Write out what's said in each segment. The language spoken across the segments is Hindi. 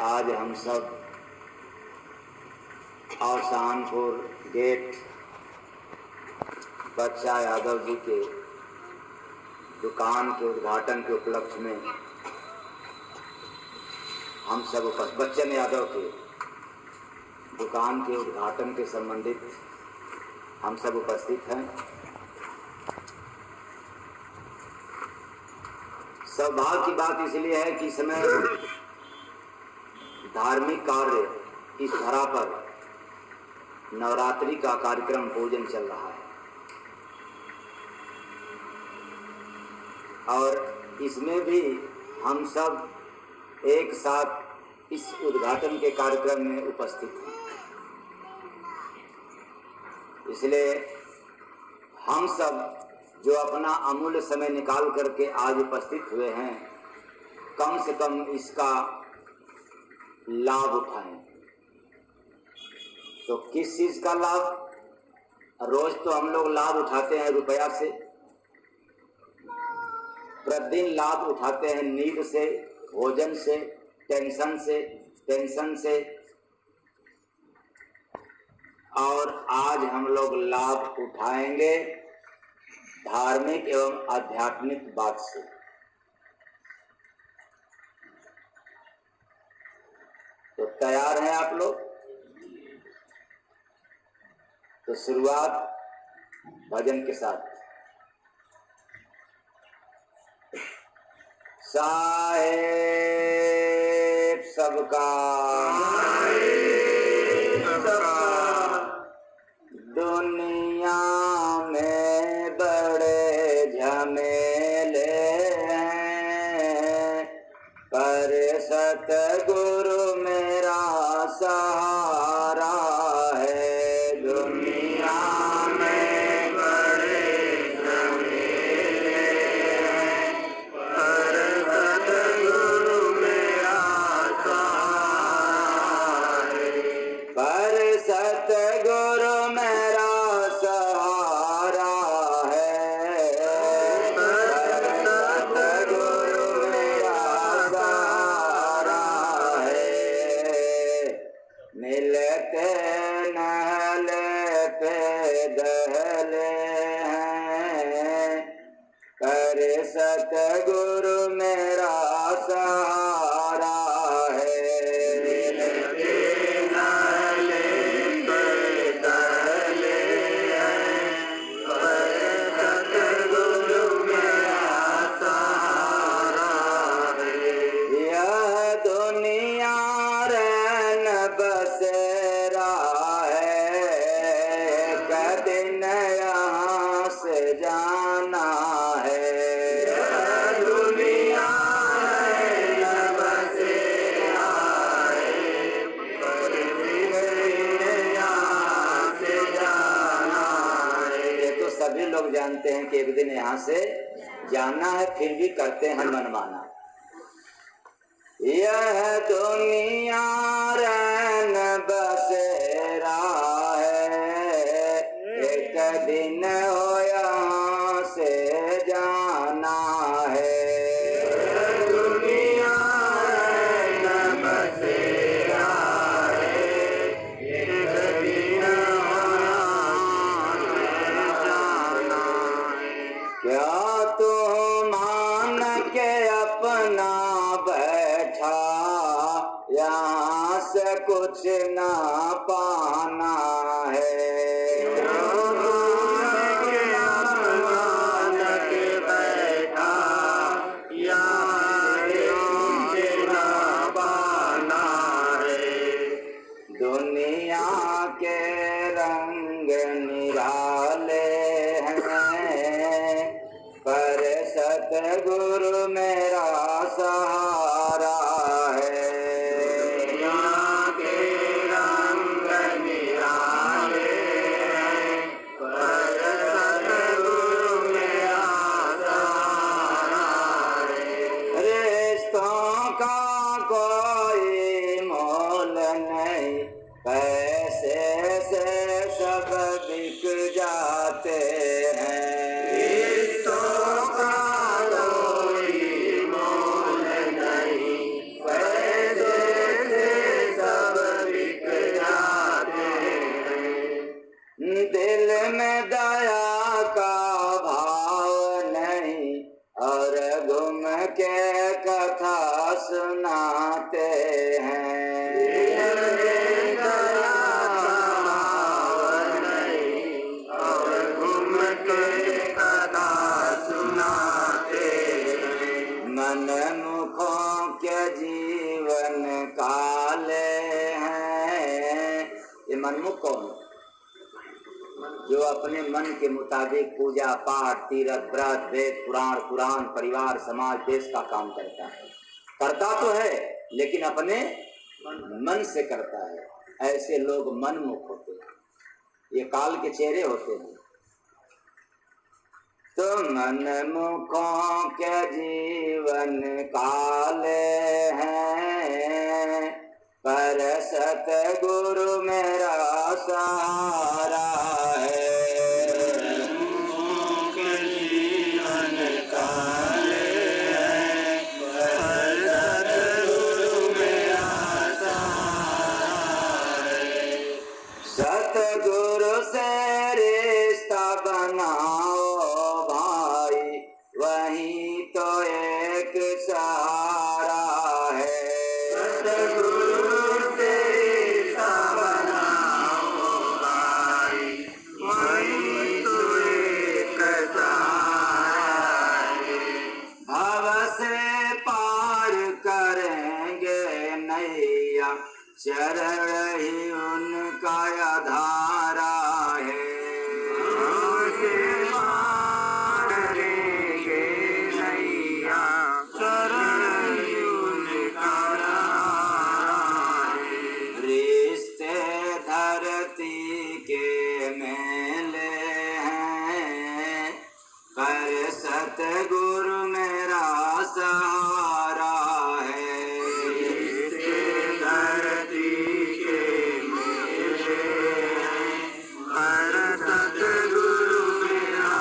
आज हम सब अवसानपुर गेट बच्चा यादव जी के दुकान के उद्घाटन के उपलक्ष्य में हम सब बच्चन यादव के दुकान के उद्घाटन के संबंधित हम सब उपस्थित हैं। सौभाग्य की बात इसलिए है कि इस समय धार्मिक कार्य इस धरा पर नवरात्रि का कार्यक्रम पूजन चल रहा है और इसमें भी हम सब एक साथ इस उद्घाटन के कार्यक्रम में उपस्थित हैं। इसलिए हम सब जो अपना अमूल्य समय निकाल करके आज उपस्थित हुए हैं, कम से कम इसका लाभ उठाएं। तो किस चीज़ का लाभ? रोज तो हम लोग लाभ उठाते हैं रुपया से, प्रतिदिन लाभ उठाते हैं नींद से, भोजन से, टेंशन से, पेंशन से, और आज हम लोग लाभ उठाएंगे धार्मिक एवं आध्यात्मिक बात से। तो तैयार हैं आप लोग? तो शुरुआत भजन के साथ। साहेब सबका दुनिया में बड़े झमेले हैं, पर सतगुरु मेरा सहारा है। दुनिया में बड़े झमेले हैं, पर सतगुरु मेरा सहारा है। पर सतगुरु सतगुरु मेरा सहारा है। नाले पे दहले हैं, पर सतगुरु मेरा सहारा है। यह दुनिया रैन बसेरा है, एक दिन यहाँ से जाना है। सभी लोग जानते हैं कि एक दिन यहाँ से जाना है, फिर भी करते हैं मनमाना। यह दुनिया रैन बसेरा है, एक दिन हो यहाँ से जाना है। दुनिया रैन बसेरा है, एक दिन क्या तू मान के अपना बैठा, यहाँ से कुछ ना पाना है। मान के बैठा, यहाँ से कुछ ना पाना है। दुनिया के रंग निराले हैं, पर सतगुरु मेरा सहारा है। दुनिया के रंग निराले हैं, पर सतगुरु मेरा सहारा है। रिश्तों का कोई मोल नहीं, पैसे से सब बिक जाते हैं। रिश्तों का कोई मोल नहीं, और घूम के कथा सुनाते हैं। और घूम के कथा सुनाते हैं। मनमुखों के जीवन काले हैं। ये मनमुख कौन? जो अपने मन के मुताबिक पूजा पाठ तीर्थ व्रत वेद पुराण कुरान परिवार समाज देश का काम करता है। करता तो है लेकिन अपने मन से करता है। ऐसे लोग मनमुख होते हैं, ये काल के चेहरे होते हैं। तो मनमुखों के जीवन काले हैं, पर सतगुरु मेरा सहारा है। मनमुखों के जीवन काले हैं, पर सतगुरु मेरा सहारा है। सतगुरु से रिश्ता बनाओ भाई, वही तो एक सहारा है। सतगुरु से रिश्ता बनाओ भाई, वही तो एक सहारा है। भव से पार करेंगे नैया, चरण ही उनका आधारा है। भव से पार करेंगे नैया, चरण ही उनका सहारा है। रिश्ते धरती के मेले हैं, पर सतगुरु मेरा सहारा है। धरती के मेले हैं, पर सतगुरु मेरा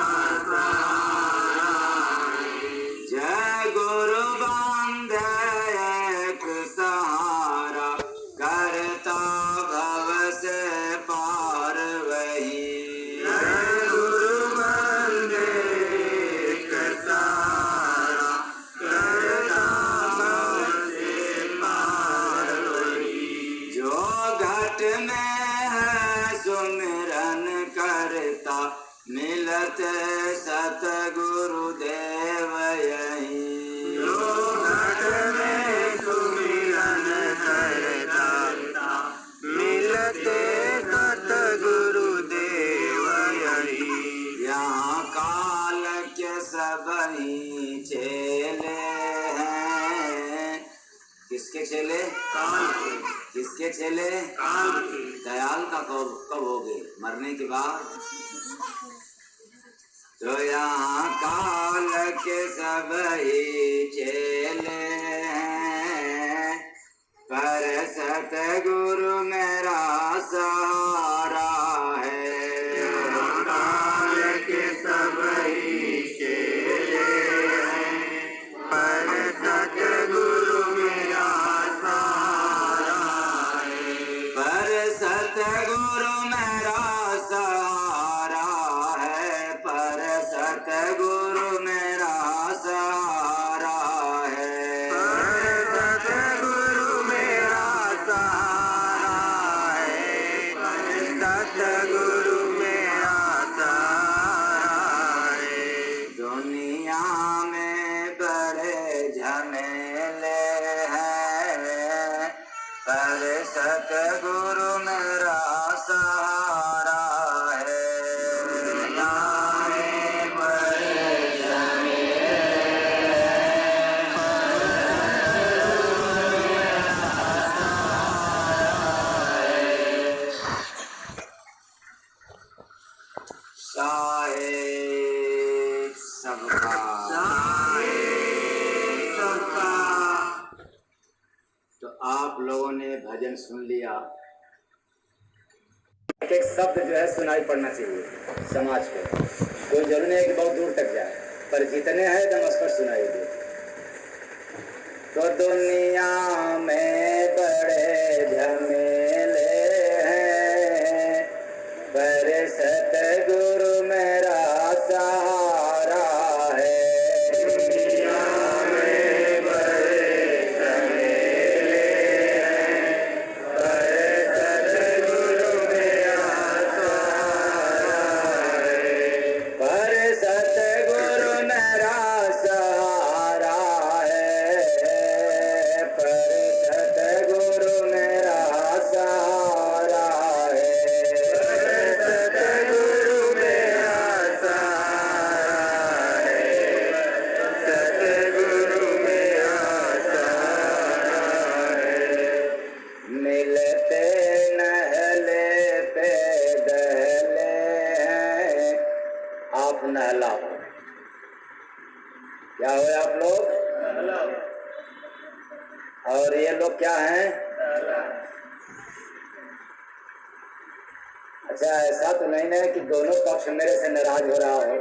सहारा है। जय गुरु बांधे एक सहारा, करता भव से पार वही। जय गुरु बंदे एक सहारा, करता भव से पार वही। जो घट में है सुमिरन करता, मिलत सतगुरु देव यही। जो घट में सुमिरन करता, मिलते सतगुरु देव यही। यहाँ काल के सबही चेले हैं। किसके चेले? काल के, किसके चेले? काल के। दयाल का कब होगे? मरने के बाद। तो यहाँ काल के सबही चेले हैं, पर सतगुरु मेरा सहारा है। काल के सबही चेले हैं, पर सतगुरु मेरा सहारा है। पर सतगुरु मेरा सहारा है, पर सतगुरु मेरा सहारा है। पर सतगुरु मेरा सहारा है, पर सतगुरु मेरा सहारा है। दुनिया में बड़े झमेले हैं, पर सतगुरु मेरा सहारा है। दुनिया में बड़े झमेले हैं, साहेब सबका सबका। तो आप लोगों ने भजन सुन लिया। एक शब्द जो है सुनाई पड़ना चाहिए समाज को। कोई जरूरी नहीं है कि बहुत दूर तक जाए, पर जितने हैं एकदम स्पष्ट सुनाई दे। तो दुनिया में बड़े झमेले हैं, पर सतगुरु मेरा सहारा है। और ये लोग क्या हैं? अच्छा, ऐसा तो नहीं ना कि दोनों पक्ष मेरे से नाराज हो रहा हो।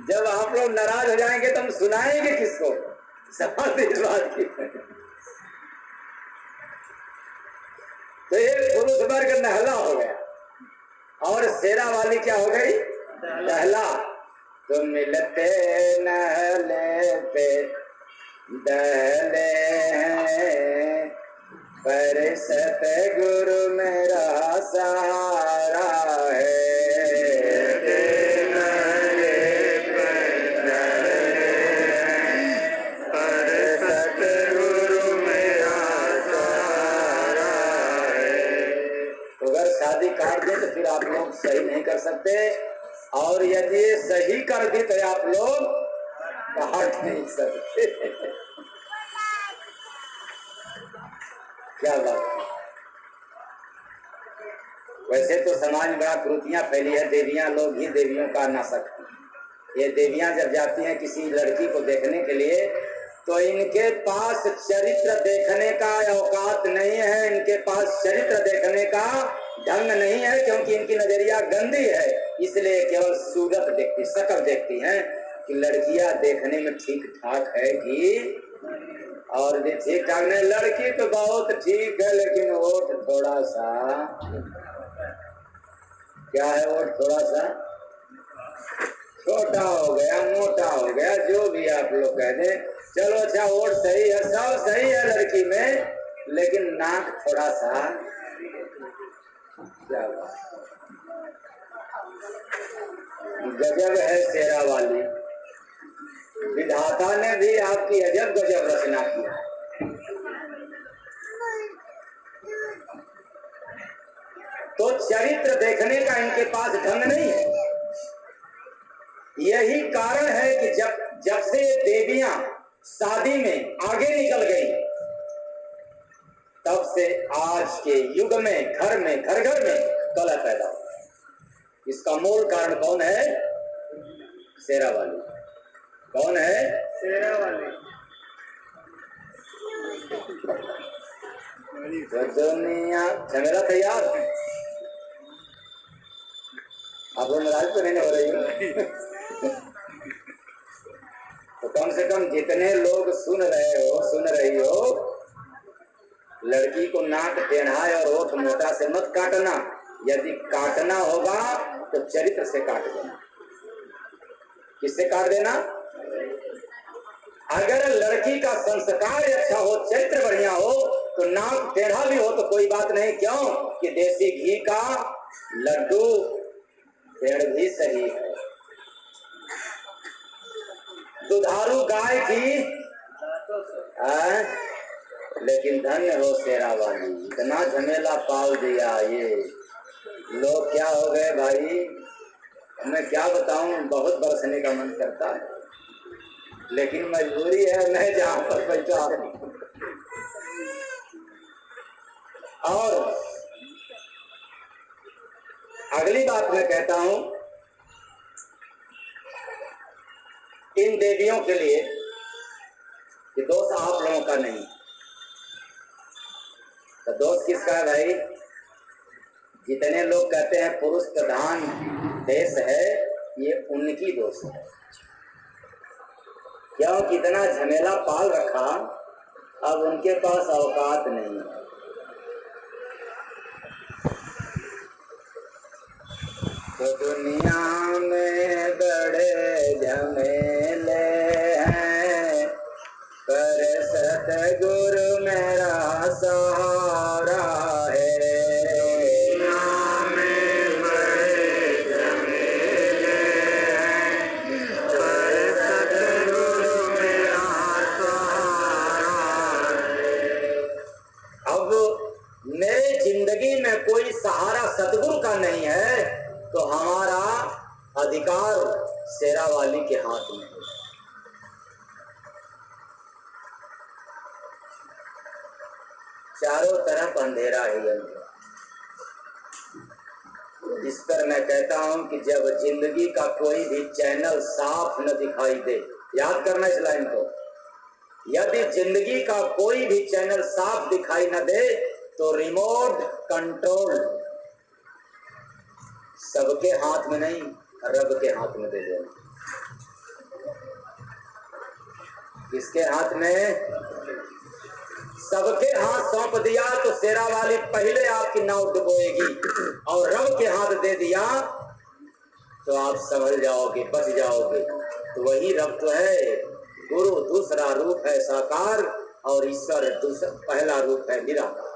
जब आप लोग नाराज हो जाएंगे तो हम सुनाएंगे किसको? सवाल इस बात की। तो ये पुरुष वर्ग नहला हो गया और शेरा वाली क्या हो गई? दहला। तो मिलते नहले पे दहले हैं, पर सतगुरु मेरा सहारा है। शादी काट दे तो फिर आप लोग सही नहीं कर सकते, और यदि सही कर दी तो आप लोग काट नहीं सकते। क्या बात। वैसे तो समाज में बड़ा कुरीतियां फैली है, देवियां लोग ही देवियों का ना सकती। ये देवियां जब जाती हैं किसी लड़की को देखने के लिए तो इनके पास चरित्र देखने का औकात नहीं है, इनके पास चरित्र देखने का ढंग नहीं है, क्योंकि इनकी नजरिया गंदी है। इसलिए केवल सूरत देखती, शक्ल देखती हैं कि लड़कियां देखने में ठीक ठाक है कि, और भी ठीक ठाक नहीं। लड़की तो बहुत ठीक है लेकिन वोट थोड़ा सा, क्या है, वोट थोड़ा सा छोटा हो गया, मोटा हो गया, जो भी आप लोग कह दें। चलो अच्छा, वोट सही है, सब सही है लड़की में, लेकिन नाक थोड़ा सा, क्या गजब है शेरा वाली। विधाता ने भी आपकी अजब गजब रचना की। तो चरित्र देखने का इनके पास ढंग नहीं है। यही कारण है कि जब से देवियां शादी में आगे निकल गई, तब से आज के युग में घर में घर में कलह पैदा हुआ। इसका मूल कारण कौन है? शेरा वाली। कौन है? शेरा वाली। तो दुनिया झमेला तैयार, आप लोग नाराज तो नहीं हो रही हो? तो कम से कम जितने लोग सुन रही हो, लड़की को नाक टेढ़ा और ओठ मोटा से मत काटना। यदि काटना होगा तो चरित्र से काट देना। किससे काट देना? अगर लड़की का संस्कार अच्छा हो, चरित्र बढ़िया हो, तो नाक टेढ़ा भी हो तो कोई बात नहीं। क्यों कि देसी घी का लड्डू टेढ़ भी सही है। दुधारू गाय की लेकिन धन्य हो शेरा वाली, इतना झमेला पाल दिया। ये लोग क्या हो गए भाई, मैं क्या बताऊं, बहुत बरसने का मन करता है लेकिन मजबूरी है, मैं जहां पर बैठा हूं। और अगली बात मैं कहता हूं, इन देवियों के लिए कि दोष आप लोगों का नहीं, तो दोष किसका है भाई? जितने लोग कहते हैं पुरुष प्रधान देश है, ये उनकी दोष है। क्यों? कितना झमेला पाल रखा, अब उनके पास औकात नहीं है। तो दुनिया में बड़े झमेले हैं, पर सतगुरु मेरा सहारा है। दुनिया में बड़े झमेले हैं, पर सतगुरु मेरा सहारा है। अब मेरी जिंदगी में कोई सहारा सतगुरु का नहीं है, तो हमारा अधिकार शेरा वाली के हाथ में है। चारों तरफ अंधेरा ही अंधेरा। इस पर मैं कहता हूं कि जब जिंदगी का कोई भी चैनल साफ न दिखाई दे, याद करना इस लाइन को, यदि जिंदगी का कोई भी चैनल साफ दिखाई न दे तो रिमोट कंट्रोल सबके हाथ में नहीं, रब के हाथ में दे देना। किसके हाथ में? सबके हाथ सौंप दिया तो शेरा वाली पहले आपकी नाव डुबोएगी, और रब के हाथ दे दिया तो आप संभल जाओगे, बच जाओगे। तो वही रब तो है। गुरु दूसरा रूप है साकार, और ईश्वर दूसरा पहला रूप है निराकार।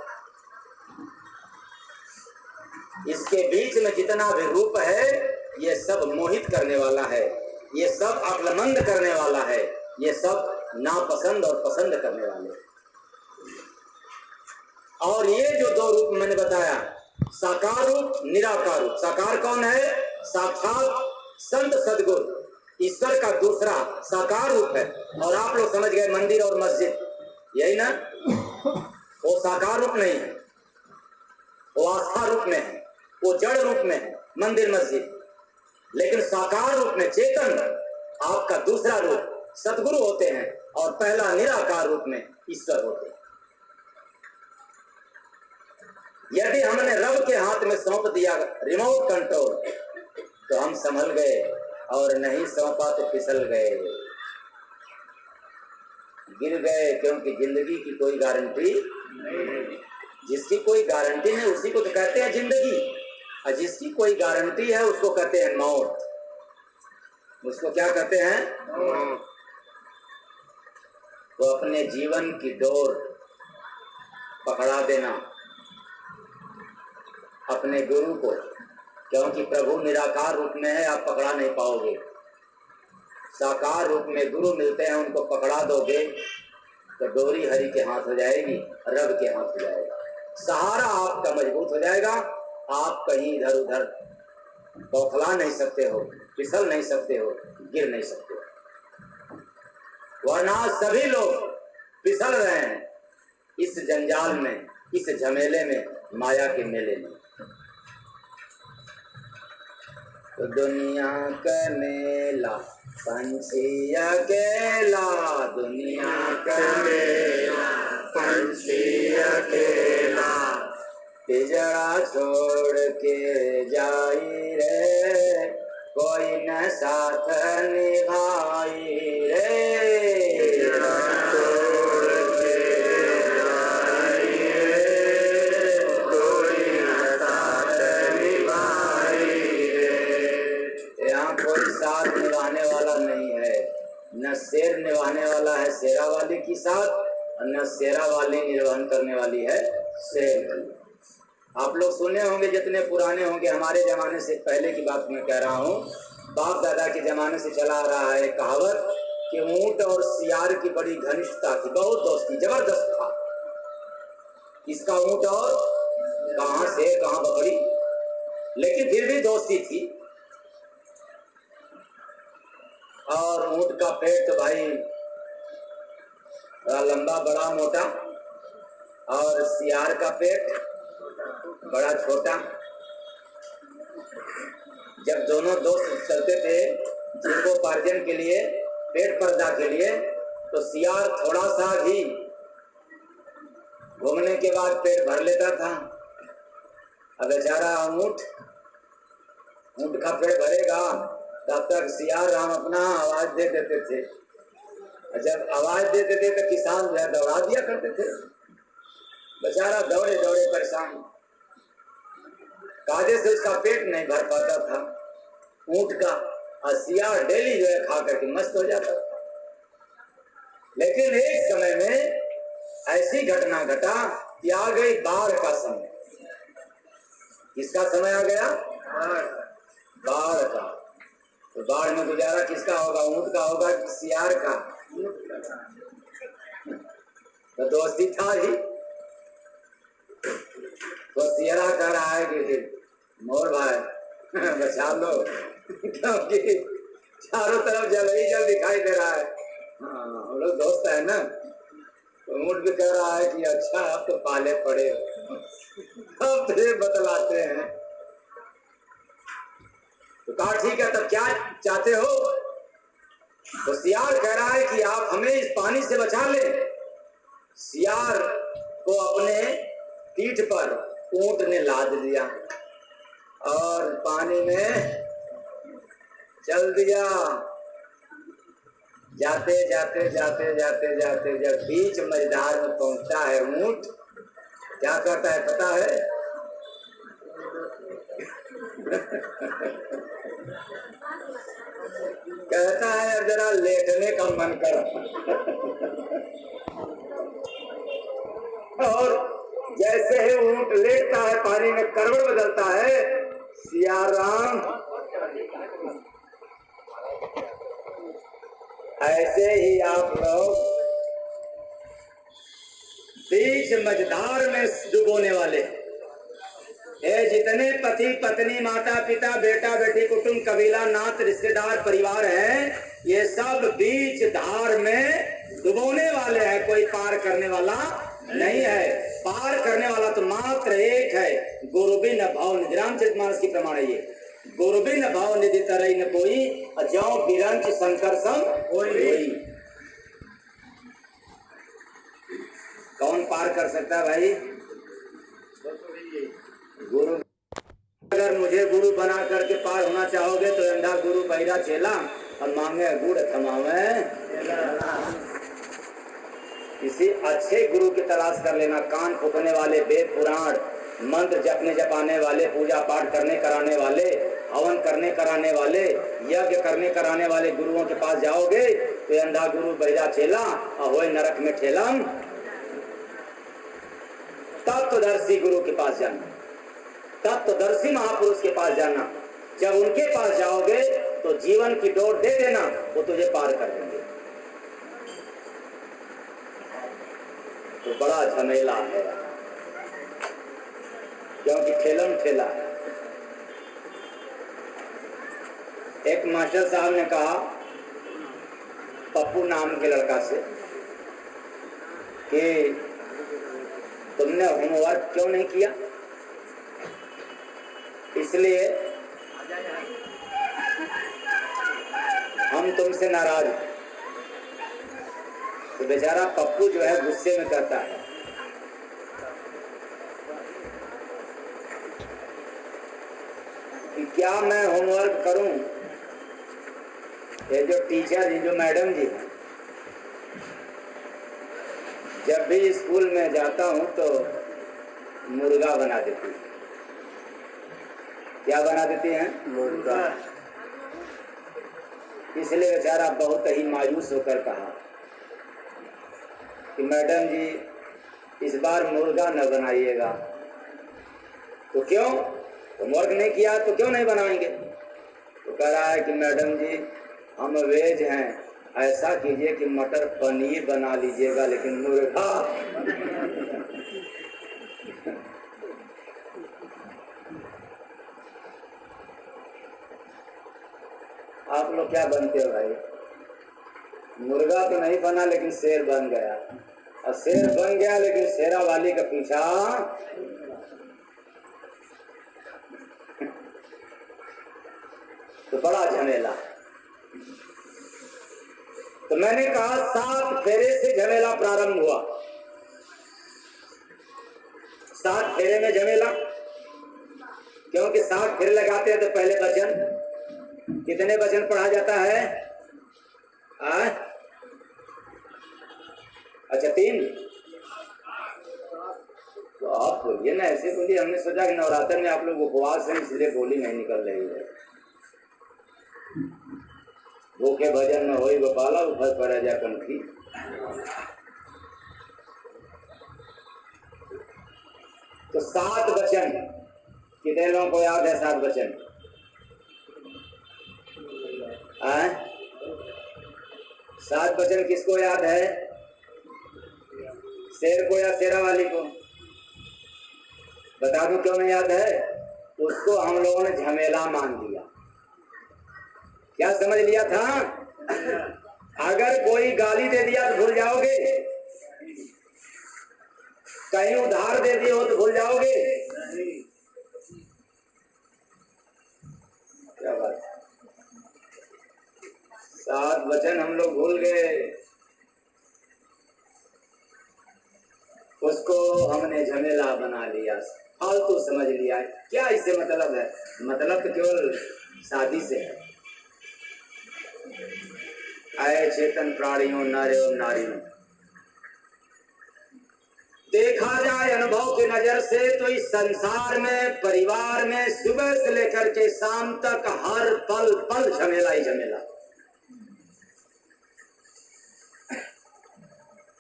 इसके बीच में जितना भी रूप है ये सब मोहित करने वाला है, ये सब अक्लमंद करने वाला है, ये सब नापसंद और पसंद करने वाले। और ये जो दो रूप मैंने बताया, साकार रूप, निराकार रूप। साकार कौन है? साक्षात संत सदगुरु ईश्वर का दूसरा साकार रूप है। और आप लोग समझ गए मंदिर और मस्जिद, यही ना? वो साकार रूप नहीं है, वो आस्था रूप में है, वो जड़ रूप में है मंदिर मस्जिद। लेकिन साकार रूप में चेतन आपका दूसरा रूप सदगुरु होते हैं, और पहला निराकार रूप में ईश्वर होते हैं। यदि हमने रब के हाथ में सौंप दिया रिमोट कंट्रोल तो हम संभल गए, और नहीं सौंपा तो फिसल गए, गिर गए। क्योंकि जिंदगी की कोई गारंटी नहीं। जिसकी कोई गारंटी नहीं उसी को तो कहते हैं जिंदगी, और जिसकी कोई गारंटी है उसको कहते हैं मौत। उसको क्या कहते हैं? तो अपने जीवन की डोर पकड़ा देना अपने गुरु को, क्योंकि प्रभु निराकार रूप में है, आप पकड़ा नहीं पाओगे। साकार रूप में गुरु मिलते हैं, उनको पकड़ा दोगे तो डोरी हरि के हाथ हो जाएगी, रब के हाथ हो जाएगा। सहारा आपका मजबूत हो जाएगा, आप कहीं इधर उधर बौखला नहीं सकते हो, फिसल नहीं सकते हो, गिर नहीं सकते हो। वरना सभी लोग फिसल रहे हैं इस जंजाल में, इस झमेले में, माया के मेले में। तो दुनिया का मेला पंछी अकेला, दुनिया का मेला पंछी अकेला, पिंजरा छोड़ के जाई रे, कोई न साथ निभाई रे। न शेर निभाने वाला है शेरा वाली की साथ, और न शेरा वाली निर्वहन करने वाली है शेर। आप लोग सुने होंगे, जितने पुराने होंगे, हमारे जमाने से पहले की बात मैं कह रहा हूँ, बाप दादा के जमाने से चला आ रहा है कहावत कि ऊंट और सियार की बड़ी घनिष्ठता थी, बहुत दोस्ती, जबरदस्त था इसका ऊंट और कहाँ शेर कहाँ बकरी, लेकिन फिर भी दोस्ती थी। और ऊंट का पेट तो भाई बड़ा लंबा बड़ा मोटा, और सियार का पेट बड़ा छोटा। जब दोनों दोस्त चलते थे जीविकोपार्जन के लिए, पेट पर्दा के लिए, तो सियार थोड़ा सा भी घूमने के बाद पेट भर लेता था। अब बेचारा ऊंट का पेट भरेगा तब तक सियार राम अपना आवाज दे देते थे। जब आवाज देते थे तो किसान जो है दौड़ा दिया करते थे, बेचारा दौड़े दौड़े परेशान, काजे से उसका पेट नहीं भर पाता था ऊंट का, और सियार डेली जो है खा करके मस्त हो जाता था। लेकिन एक समय में ऐसी घटना घटा कि आ गई बाढ़ का समय। किसका समय आ गया? बाढ़ का। तो बाढ़ में गुजारा किसका होगा? ऊंट का होगा कि सियार का? तो दोस्ती था ही। तो सियारा कह रहा है कि मोर भाई बचा लो, क्योंकि चारों तरफ जल ही जल दिखाई दे रहा है। हाँ, हम लोग दोस्त है ना। तो ऊंट भी कह रहा है कि अच्छा अब तो पाले पड़े, अब तो बतलाते हैं। तो कहा ठीक है, तब क्या चाहते हो? तो सियार कह रहा है कि आप हमें इस पानी से बचा ले। सियार को अपने पीठ पर ऊंट ने लाद लिया और पानी में चल दिया। जाते जाते जाते जाते जाते जब बीच मझधार में पहुंचता है ऊंट, क्या करता है पता है? कहता है अब जरा लेटने का मन कर। और जैसे ही ऊंट लेटता है, पानी में करवट बदलता है, सियाराम ऐसे ही आप लोग बीच मझधार में डुबोने वाले। ये जितने पति पत्नी माता पिता बेटा बेटी कुटुंब कबीला नात रिश्तेदार परिवार हैं, ये सब बीच धार में डुबोने वाले हैं। कोई पार करने वाला नहीं है। पार करने वाला तो मात्र एक है, गुरुबिन भव निधि। रामचरितमानस की प्रमाण है ये। गुरुबिन भव निधि तरई न कोई, ज्यों बिरंच शंकर सम होई। कौन पार कर सकता है भाई? गुरु। अगर मुझे गुरु बना करके पार होना चाहोगे तो अंधा गुरु बहिरा चेला और मांगे गुड़ थमावे। किसी अच्छे गुरु की तलाश कर लेना। कान फूकने वाले, वेद पुराण मंत्र जपने जपाने वाले, पूजा पाठ करने कराने वाले, हवन करने कराने वाले, यज्ञ करने कराने वाले गुरुओं के पास जाओगे तो अंधा गुरु बहिरा चेला और होए नरक में ठेलम। तत्वदर्शी गुरु के पास जाना, तत्वदर्शी महापुरुष के पास जाना। जब उनके पास जाओगे तो जीवन की डोर दे देना, वो तुझे पार कर देंगे। तो बड़ा झमेला है, क्योंकि ठेलम ठेला है। एक मास्टर साहब ने कहा पप्पू नाम के लड़का से कि तुमने होमवर्क क्यों नहीं किया? इसलिए हम तुमसे नाराज हैं। तो बेचारा पप्पू जो है गुस्से में कहता है कि क्या मैं होमवर्क करूं? ये जो टीचर जी, जो मैडम जी, जब भी स्कूल में जाता हूं तो मुर्गा बना देती। क्या बना देती हैं? मुर्गा। इसलिए बेचारा बहुत ही मायूस होकर कहा कि मैडम जी इस बार मुर्गा न बनाइएगा। तो क्यों? होमवर्क नहीं किया तो क्यों नहीं बनाएंगे? तो कह रहा है कि मैडम जी हम वेज हैं, ऐसा कीजिए कि मटर पनीर बना लीजिएगा, लेकिन मुर्गा। आप लोग क्या बनते हो भाई? मुर्गा तो नहीं बना लेकिन शेर बन गया, और शेर बन गया लेकिन शेरा वाली का पीछा। तो बड़ा झमेला। तो मैंने कहा 7 फेरे से झमेला प्रारंभ हुआ। 7 फेरे में झमेला, क्योंकि 7 फेरे लगाते हैं तो पहले वचन, कितने वचन पढ़ा जाता है? अच्छा 3। तो आप बोलिए ना, ऐसे बोलिए। हमने सोचा कि नवरात्र में आप लोग उपवास हैं इसलिए बोली नहीं निकल रही है। भूखे भजन में होई गोपाला, उफर पड़ा जा कंठी। तो 7 वचन कितने लोगों को याद है? 7 वचन 7 वचन किसको याद है? शेर को या शेरा वाली को? बता दूं क्यों नहीं याद है? उसको हम लोगों ने झमेला मान लिया। क्या समझ लिया था? अगर कोई गाली दे दिया तो भूल जाओगे, कहीं उधार दे दिए हो तो भूल जाओगे। क्या बात? सात वचन हम लोग भूल गए, उसको हमने झमेला बना लिया, फालतू समझ लिया। क्या इससे मतलब है? मतलब तो केवल शादी से है। आए चेतन प्राणियों, नर एवं नारियों, देखा जाए अनुभव की नजर से तो इस संसार में, परिवार में, सुबह से लेकर के शाम तक हर पल पल झमेला ही झमेला।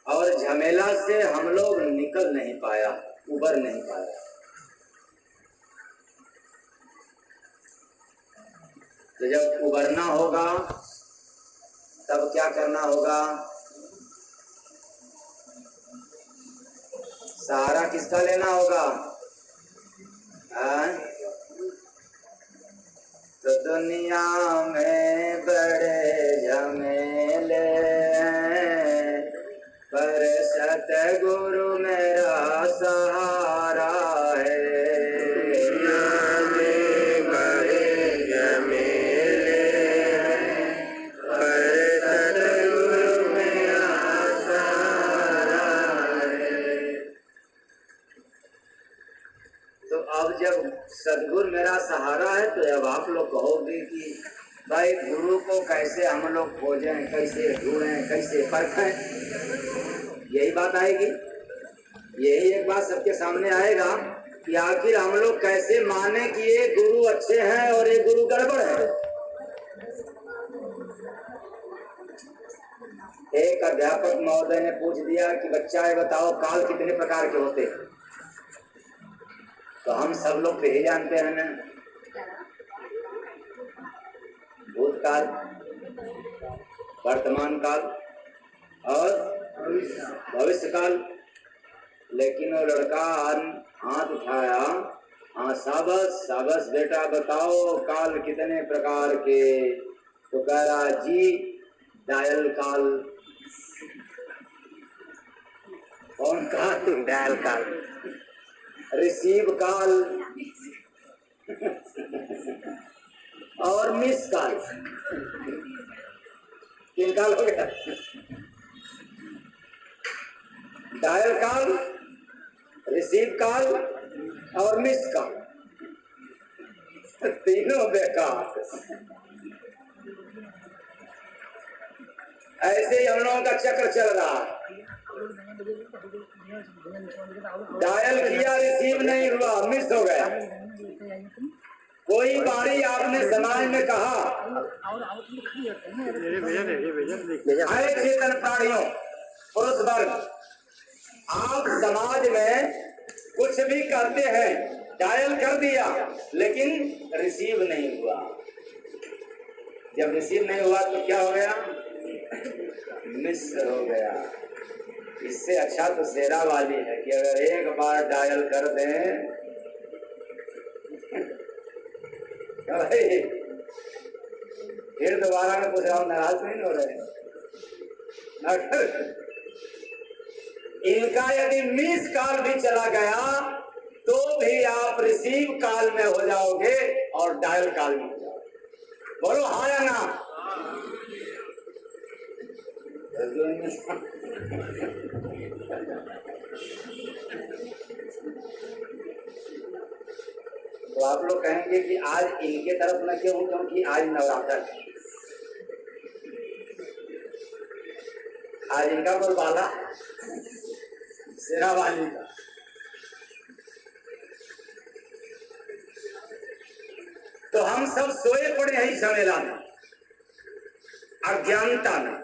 और झमेला से हम लोग निकल नहीं पाया, उबर नहीं पाया। तो जब उबरना होगा तब क्या करना होगा? सहारा किसका लेना होगा? तो दुनिया में बड़े झमेले हैं, पर सतगुरु मेरा सहारा है। दुनिया में बड़े झमेले हैं, पर सतगुरु मेरा सहारा है। तो अब जब सदगुरु मेरा सहारा है तो अब आप लोग कहोगे कि भाई गुरु को कैसे हम लोग खोजें, कैसे ढूंढें, कैसे परखें? यही बात आएगी, यही एक बात सबके सामने आएगा कि आखिर हम लोग कैसे माने कि ये गुरु अच्छे हैं और ये गुरु गड़बड़ है। एक अध्यापक महोदय ने पूछ दिया कि बच्चा ये बताओ काल कितने प्रकार के होते हैं? तो हम सब लोग तो यही जानते हैं ना, भूतकाल, वर्तमान काल और भविष्य काल। लेकिन वो लड़का हाथ उठाया, हाँ शाबाश शाबाश बेटा बताओ काल कितने प्रकार के? तो कह रहा जी डायल काल। कौन काल? डायल काल। रिसीव काल और मिस काल। तीन काल हो गया। डायल काल, रिसीव काल और मिस काल, तीनों बेकार। ऐसे ही हम लोगों का चक्र चल रहा है। डायल किया, रिसीव नहीं हुआ, मिस हो गया। कोई बाणी आपने समाज में कहा, अरे चेतन प्राणियों, पुरुष वर्ग, आप समाज में कुछ भी करते हैं, डायल कर दिया लेकिन रिसीव नहीं हुआ। जब रिसीव नहीं हुआ तो क्या हो गया? मिस हो गया। इससे अच्छा तो शेरा वाली है कि अगर एक बार डायल कर दें फिर दोबारा में पूछ रहा हूँ, नाराज नहीं हो रहे? इनका यदि मिस काल भी चला गया तो भी आप रिसीव काल में हो जाओगे और डायल काल में हो जाओगे। बोलो हाँ या ना? तो आप लोग कहेंगे कि आज इनके तरफ न क्यों, क्योंकि आज नवरात्र है, आज इनका बोलबाला शेरा वाली का। तो हम सब सोए पड़े हैं इस झमेला में, अज्ञानता में,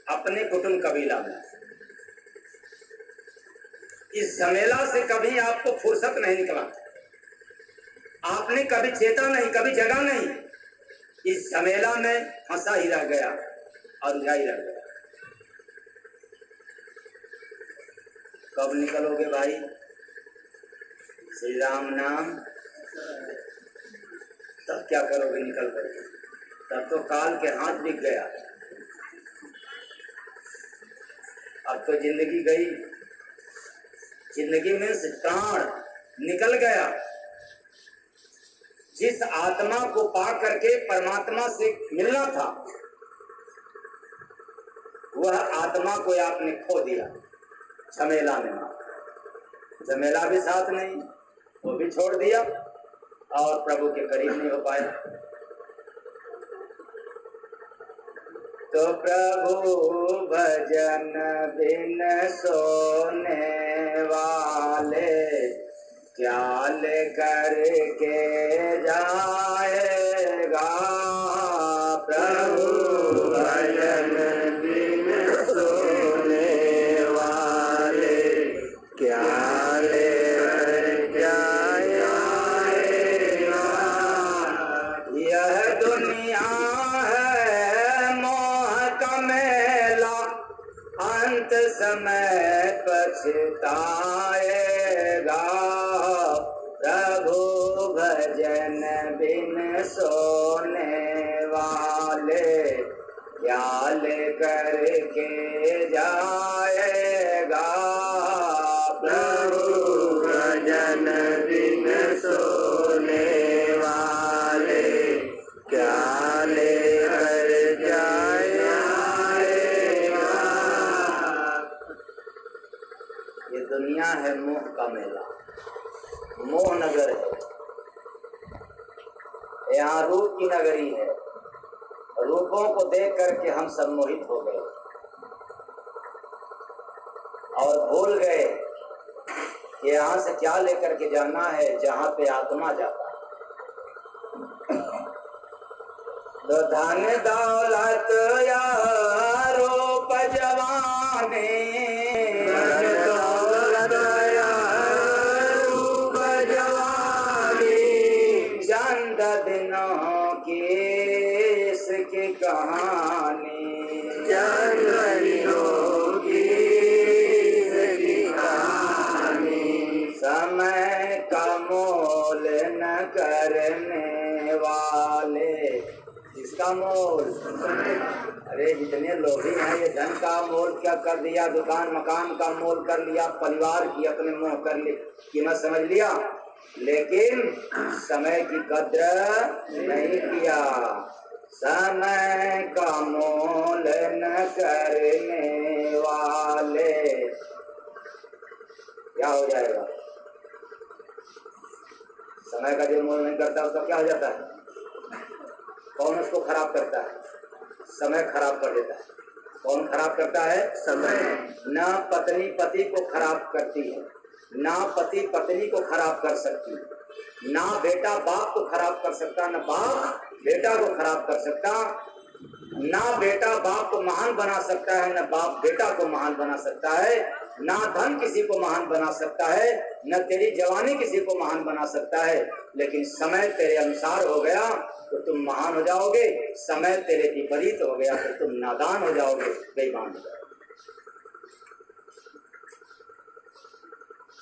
अपने कुटुंब कबीला में। इस झमेला से कभी आपको फुर्सत नहीं निकला, आपने कभी चेता नहीं, कभी जगा नहीं, इस झमेला में फंसा ही रह गया और उलझा ही रह गया। कब निकलोगे भाई? श्री राम नाम, तब क्या करोगे निकल करके? तब तो काल के हाथ दिख गया। अब तो जिंदगी गई, जिंदगी में से प्राण निकल गया, जिस आत्मा को पा करके परमात्मा से मिलना था, वह आत्मा को आपने खो दिया झमेला में। झमेला भी साथ नहीं, वो भी छोड़ दिया और प्रभु के करीब नहीं हो पाया। तो प्रभु भजन बिन सोने वाले क्या लेकर के जाएगा। प्रभु भजन बिन सोने वाले क्या लेकर जाएगा। यह दुनिया है मोह का मेला, अंत समय पछताएगा। प्रभु भजन बिन सोने वाले क्या लेकर के जाएगा। प्रभु भजन बिन सोने वाले क्या लेकर जाएगा। ये दुनिया है मोह का मेला, मोह नगर है। यहाँ रूप की नगरी है। रूपों को देख करके हम सब मोहित हो गए और भूल गए कि यहाँ से क्या लेकर के जाना है, जहाँ पे आत्मा जाता है। तो धन दौलत या रूप जवानी, चंद दिनों की इसकी कहानी, चंद दिनों की इसकी कहानी। समय का मोल न करने वाले, इसका मोल, अरे जितने लोभी हैं ये धन का मोल क्या कर दिया, दुकान मकान का मोल कर लिया, परिवार की अपने मोह कर ली, कीमत समझ लिया, लेकिन समय की कद्र नहीं किया। समय का मोल न करने वाले क्या हो जाएगा। समय का जो मोल नहीं करता उसका क्या हो जाता है। कौन उसको खराब करता है, समय खराब कर देता है। कौन खराब करता है, समय। न पत्नी पति को खराब करती है, ना पति पत्नी को खराब कर सकती, ना बेटा बाप को खराब कर सकता, ना बाप बेटा को खराब कर सकता, ना बेटा बाप को महान बना सकता है, ना बाप बेटा को महान बना सकता है, ना धन किसी को महान बना सकता है, न तेरी जवानी किसी को महान बना सकता है। लेकिन समय तेरे अनुसार हो गया तो तुम महान हो जाओगे, समय तेरे विपरीत हो गया तो तुम नादान हो जाओगे, बेईमान हो जाओगे।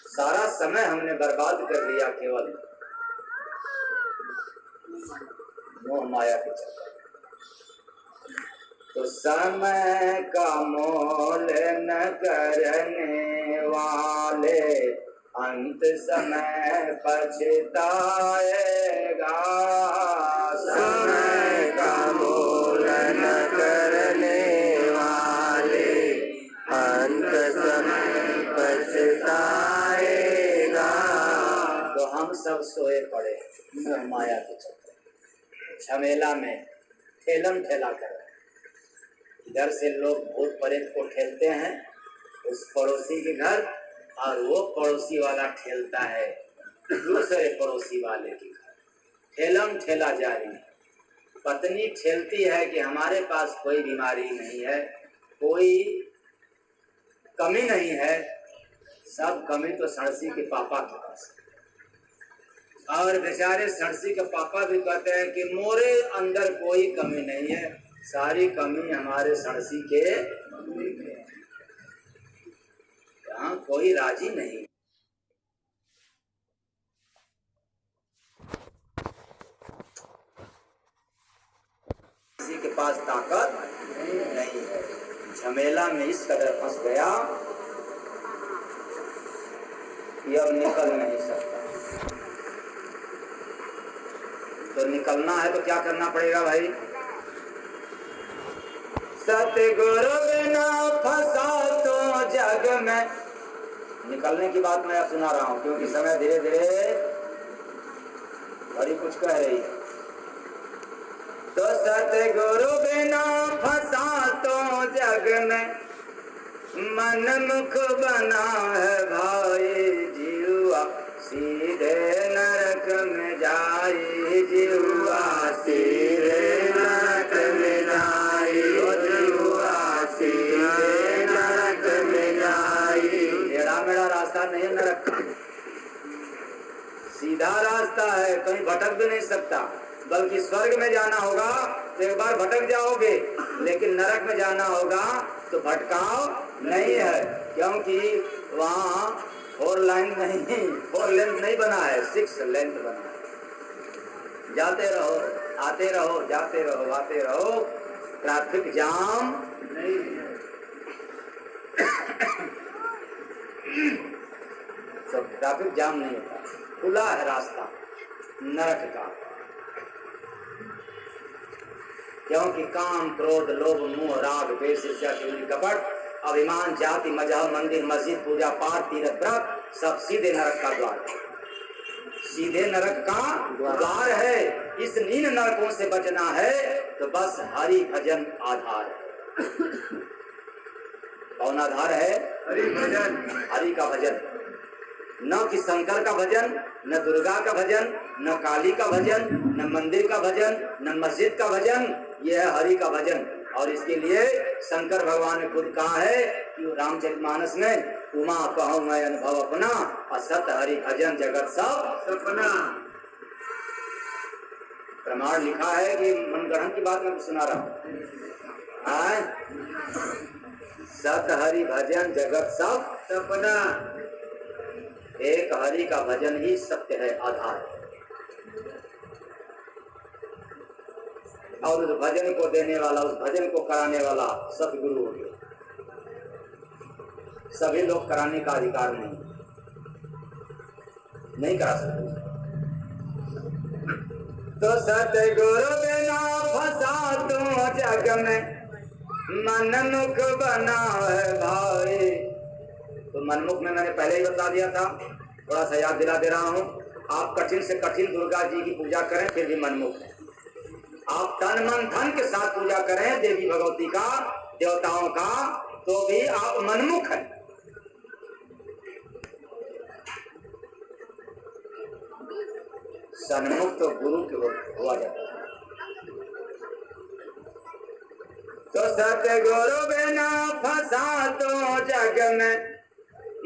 सारा समय हमने बर्बाद कर दिया केवल मोह माया के चक्कर। तो समय का मोल न करने वाले अंत समय पछताएगा। समय का मोल न करने वाले अंत समय पछताएगा। तो हम सब सोए पड़े मोह माया के चक्कर, झमेला में ठेलम ठेला कर। इधर से लोग भूत प्रेत को ठेलते हैं उस पड़ोसी के घर, और वो पड़ोसी वाला ठेलता है दूसरे पड़ोसी वाले के घर। ठेलम ठेला जारी। पत्नी ठेलती है कि हमारे पास कोई बीमारी नहीं है, कोई कमी नहीं है, सब कमी तो सड़सी के पापा के पास। और बेचारे सड़सी के पापा भी कहते हैं कि मोरे अंदर कोई कमी नहीं है, सारी कमी हमारे सड़सी के, यहाँ कोई राजी नहीं। किसी के पास ताकत नहीं है, झमेला में इस कदर फंस गया कि अब निकल नहीं सकता। निकलना है तो क्या करना पड़ेगा भाई? सतगुरु बिना फंसा तो जग में। निकलने की बात मैं अब सुना रहा हूं, क्योंकि समय धीरे धीरे बड़ी कुछ कह रही है। तो सतगुरु बिना फंसा तो जग में, मन मुख बना है भाई जीवा, सीधे नरक में जाई जीवा, सीधे नरक में जाई जीवा, सीधे नरक में जाई। टेढ़ा मेढ़ा रास्ता नहीं है नरक का, सीधा रास्ता है, कहीं भटक भी नहीं सकता। बल्कि स्वर्ग में जाना होगा तो एक बार भटक जाओगे, लेकिन नरक में जाना होगा तो भटकाव नहीं है, क्योंकि वहाँ 4 लाइन नहीं, 4 लेंथ नहीं बना है, 6 लेंथ बना है। जाते रहो, आते रहो, जाते रहो, आते रहो, ट्रैफिक जाम नहीं है। तो ट्रैफिक जाम नहीं होता, खुला है रास्ता नरक का। क्योंकि काम, क्रोध, लोभ, मोह, राग, द्वेष, ईर्ष्या, चुगली, कपट, अभिमान, जाति, मजहब, मंदिर, मस्जिद, पूजा पाठ, तीर्थ, व्रत, सब सीधे नरक का द्वार है, सीधे नरक का द्वार है। इस नील नरकों से बचना है तो बस हरि भजन आधार है। कौन आधार है? हरि भजन, हरि का भजन। न कि शंकर का भजन, न दुर्गा का भजन, न काली का भजन, न मंदिर का भजन, न मस्जिद का भजन, यह है हरि का भजन। और इसके लिए शंकर भगवान ने खुद कहा है कि रामचरितमानस में, उमा कहूँ मैं अनुभव अपना, असत हरि भजन जगत सब सपना। प्रमाण लिखा है कि मनगढ़ंत की बात मैं सुना रहा हूँ। सत हरि भजन जगत सब सपना। एक हरि का भजन ही सत्य है, आधार। और उस भजन को देने वाला, उस भजन को कराने वाला सतगुरु हो गया। सभी लोग कराने का अधिकार नहीं करा सकते। तो सतगुरु बिना फंसा तो जग में, मन मुख बना है भाई। तो मनमुख में मैंने पहले ही बता दिया था, थोड़ा सा याद दिला दे रहा हूँ। आप कठिन से कठिन दुर्गा जी की पूजा करें फिर भी मनमुख है। आप तन मन धन के साथ पूजा करें देवी भगवती का, देवताओं का, तो भी आप मनमुख हैं। सन्मुख तो गुरु के हुआ जाता है। तो सतगुरु बिना फंसा तो जग में,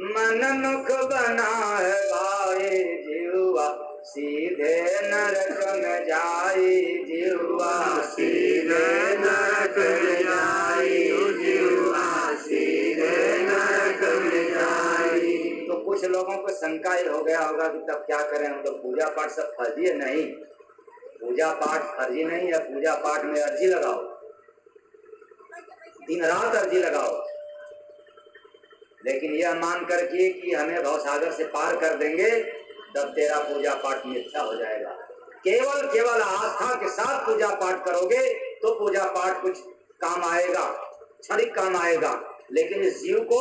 मन मुख बना है भाई जीवा, सीधे नरक में जाई जीवा, सीधे नरक में जाई जीवा, सीधे नरक में जाई। तो कुछ लोगों को शंका ही हो गया होगा कि तब क्या करें, हम तो पूजा पाठ सब फर्जी है। नहीं, पूजा पाठ फर्जी नहीं है। पूजा पाठ में अर्जी लगाओ, दिन रात अर्जी लगाओ, लेकिन यह मान करके कि हमें भवसागर से पार कर देंगे, तब तेरा पूजा पाठ मिथ्या हो जाएगा। केवल आस्था के साथ पूजा पाठ करोगे तो पूजा पाठ कुछ काम आएगा, क्षणिक काम आएगा। लेकिन इस जीव को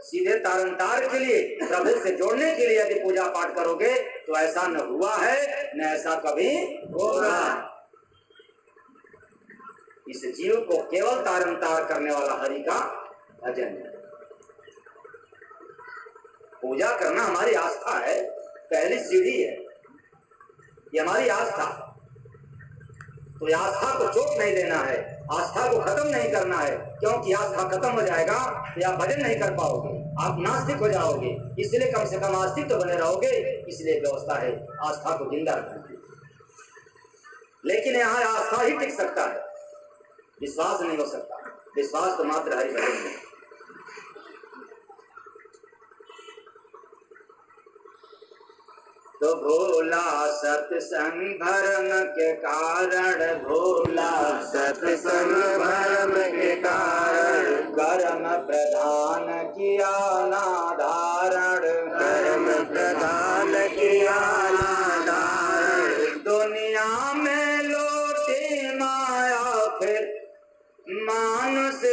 सीधे तारनतार के लिए, प्रभु से जोड़ने के लिए यदि पूजा पाठ करोगे तो ऐसा न हुआ है, न ऐसा कभी होगा। इस जीव को केवल तारनतार करने वाला हरि का भजन है। पूजा करना हमारी आस्था है, पहली सीढ़ी है, ये हमारी आस्था। तो आस्था को चोट नहीं देना है, आस्था को खत्म नहीं करना है, क्योंकि आस्था खत्म हो जाएगा तो आप भजन नहीं कर पाओगे, आप नास्तिक हो जाओगे। इसलिए कम से कम आस्तिक तो बने रहोगे। इसलिए व्यवस्था है आस्था को जिंदा रखने की। लेकिन यहाँ आस्था ही टिक सकता है, विश्वास नहीं हो सकता। विश्वास तो मात्र हरि भजन में। तो भोला सत्संग धर्म के कारण, भोला सत्संग धर्म के कारण, कर्म प्रधान किया ना धारण, कर्म प्रधान किया ना धारण। दुनिया में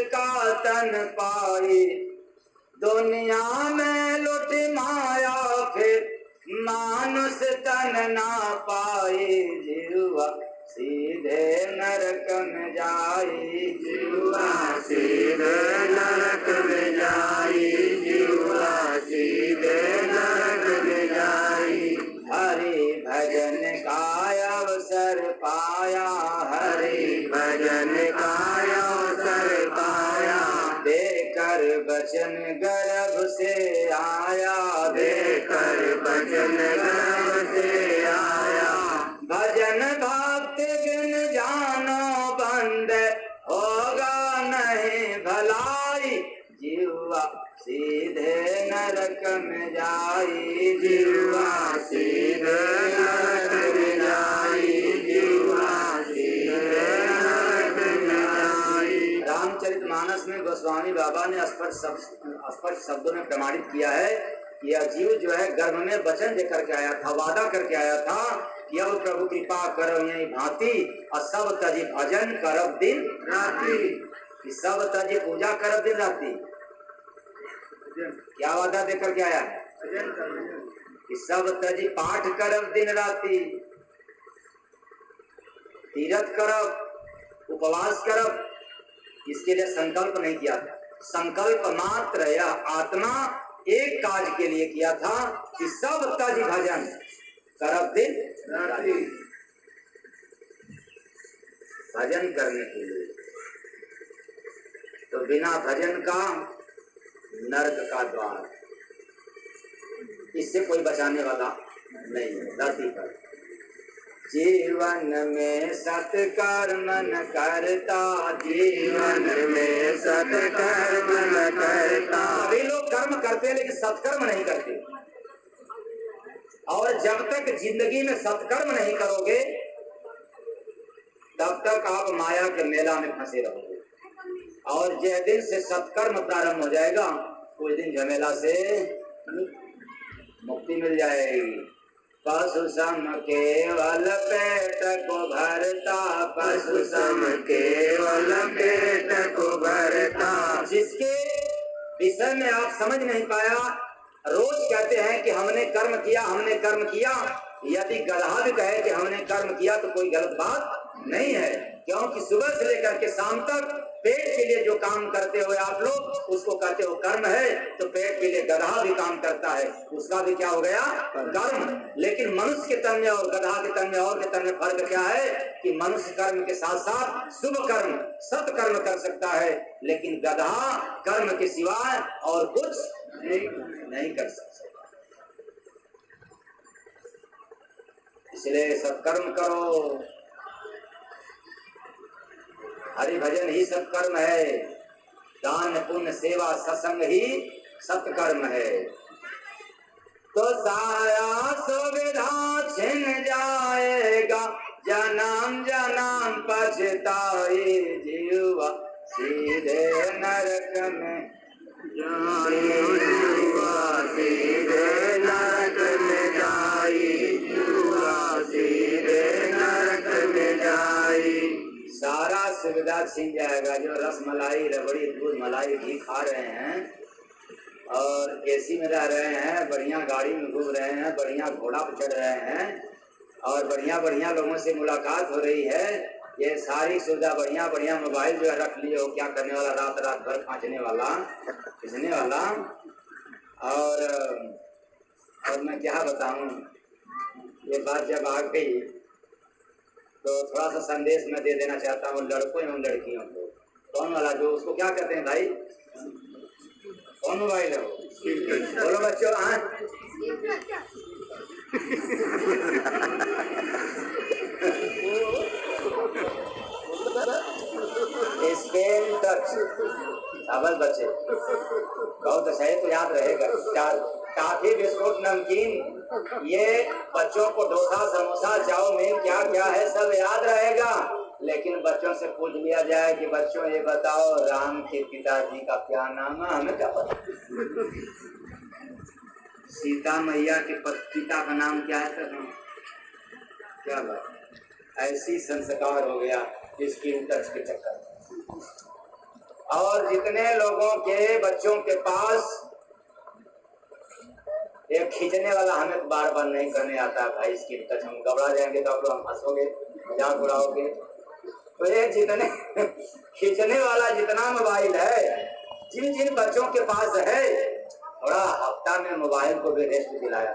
का तन पाई, दुनिया में लुट माया फिर मानुष तन ना पाई, जीवा सीधे नरक में जाई, जीवा सीधे नरक में जाई, जीवा सीधे नरक में जाई। हरि भजन का अवसर पाया, हरि भजन का अवसर पाया, देकर वचन गर्भ से आया, देकर वचन गर्भ से आया। भजन भक्ति बिन जानो बंद, होगा नहीं भलाई, जीवा सीधे नरक में जाई, जीवा सीधे नरक में जाई, जीवा सीधे नरक में जाई। रामचरितमानस में गोस्वामी बाबा ने स्पष्ट शब्दों में प्रमाणित किया है कि यह जीव जो है गर्भ में वचन देकर के आया था, वादा करके आया था कि अब प्रभु कृपा करो यही भांति, और सब तजी भजन करब दिन रात्रि, सब तजी पूजा करब दिन रात्रि। क्या वादा देकर के आया है कि सब तजी पाठ करब दिन रात्रि, तीर्थ करब, उपवास करब। इसके लिए संकल्प नहीं किया था, संकल्प मात्र या आत्मा एक काज के लिए किया था कि सब तज भजन करब दिन रात्रि, भजन करने के लिए। तो बिना भजन का नरक का द्वार, इससे कोई बचाने वाला नहीं है धरती पर। जीवन में सत्कर्म न करता, जीवन में सत्कर्म न करता। सभी लोग कर्म करते हैं लेकिन सत्कर्म नहीं करते, और जब तक जिंदगी में सत्कर्म नहीं करोगे तब तक आप माया के मेला में फंसे रहोगे, और जिस दिन से सत्कर्म प्रारंभ हो जाएगा उस दिन झमेला से मुक्ति मिल जाएगी। पशु सम केवल पेट को भरता, पशु सम केवल पेट को भरता। जिसके विषय में आप समझ नहीं पाया, रोज कहते हैं कि हमने कर्म किया, हमने कर्म किया। यदि गधा भी कहे कि हमने कर्म किया तो कोई गलत बात नहीं है, क्योंकि सुबह से लेकर के शाम तक पेट के लिए जो काम करते हो आप लोग उसको कहते हो कर्म है। तो पेट के लिए गधा भी काम करता है, उसका भी क्या हो गया कर्म। लेकिन मनुष्य के तन में और गधा के तन में और के तन में फर्क क्या है कि मनुष्य कर्म के साथ साथ शुभ कर्म सत्कर्म कर सकता है, लेकिन गधा कर्म के सिवाय और कुछ नहीं कर सकता। इसलिए सत्कर्म करो, हरि भजन ही सत्कर्म है, दान पुण्य सेवा सत्संग ही सत्कर्म है। तो सारा सुविधा छिन जाएगा, जन्म जन्म पछताए, जीवा सीधे नरक में जाई, जीवा सीधे नरक में जाई, जीवा सीधे नरक में जाई। सारा सुविधा छिन जाएगा। जो रस मलाई रबड़ी दूध मलाई घी खा रहे हैं और एसी में रह रहे हैं, बढ़िया गाड़ी में घूम रहे हैं, बढ़िया घोड़ा पर चढ़ रहे हैं और बढ़िया बढ़िया लोगों से मुलाकात हो रही है, ये सारी सुविधा बढ़िया बढ़िया मोबाइल जो है रख लिए हो, क्या करने वाला, रात रात भर खांचने वाला, खींचने वाला। और मैं क्या बताऊं, ये बात जब आ गई तो थोड़ा सा संदेश मैं दे देना चाहता हूँ लड़कों एवं लड़कियों को। कौन वाला जो उसको क्या कहते हैं भाई, कौन मोबाइल है वो, बोलो बच्चों। स्क्रीन टच अवल बच्चे बहुत अच्छा है, तो याद रहेगा। काफी बिस्कुट नमकीन ये बच्चों को डोसा समोसा चाउमीन क्या क्या है सब याद रहेगा, लेकिन बच्चों से पूछ लिया जाए कि बच्चों ये बताओ राम के पिताजी का क्या नाम है, हमें क्या पता। सीता मैया के पिता का नाम क्या है, क्या बात, ऐसी संस्कार हो गया स्क्रीन टच के चक्कर। और जितने लोगों के बच्चों के पास एक खींचने वाला, हमें तो बार बार नहीं करने आता भाई, इसकी टच हम घबरा जाएंगे तो आप लोग हम हंसोगे, मजाक उड़ाओगे। तो ये जितने खींचने वाला जितना मोबाइल है, जिन जिन बच्चों के पास है, थोड़ा हफ्ता में मोबाइल को भी रेस्ट दिलाया।